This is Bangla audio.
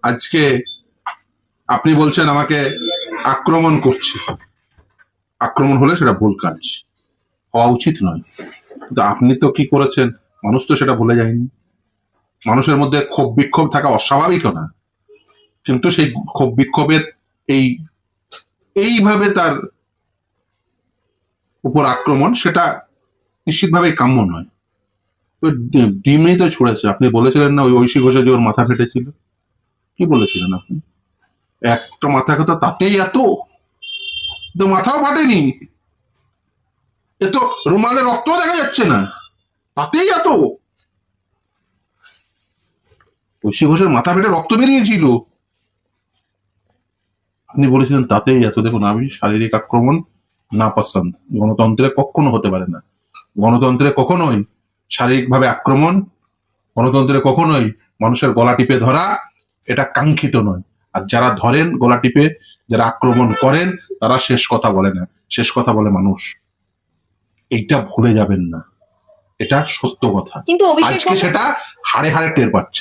আজকে আপনি বলছেন আমাকে আক্রমণ করছে, আক্রমণ হলে সেটা ভুল কাজ, হওয়া উচিত নয়। কিন্তু আপনি তো কি করেছেন, মানুষ তো সেটা ভুলে যায়নি। মানুষের মধ্যে ক্ষোভ বিক্ষোভ থাকা অস্বাভাবিকও না, কিন্তু সেই ক্ষোভ বিক্ষোভের এই এইভাবে তার উপর আক্রমণ, সেটা নিশ্চিতভাবেই কাম্য নয়। ওই ডিমই তো ছুঁড়েছে। আপনি বলেছিলেন না ওই ঐশী ঘোষে যে ওর মাথা ফেটেছিল? কি বলেছিলেন আপনি? একটা মাথা কথা তাতেই এত? তো মাথাও ফাটেনি, এ তো রুমালে রক্ত দেখা যাচ্ছে না, তাতেই এত? ঐশী ঘোষের মাথা ফেটে রক্ত বেরিয়েছিল, আপনি বলেছিলেন তাতেই এত? দেখুন, আমি শারীরিক আক্রমণ না পছন্দ, গণতন্ত্রে কখনো হতে পারে না। গণতন্ত্রে কখনোই শারীরিকভাবে আক্রমণ, গণতন্ত্রে কখনোই মানুষের গলা টিপে ধরা, এটা কাঙ্ক্ষিত নয়। আর যারা ধরেন গলা টিপে, যারা আক্রমণ করেন, তারা শেষ কথা বলে না, শেষ কথা বলে মানুষ। এইটা ভুলে যাবেন না, এটা সত্য কথা। কিন্তু অভিষেক আজকে সেটা হাড়ে হাড়ে টের পাচ্ছে।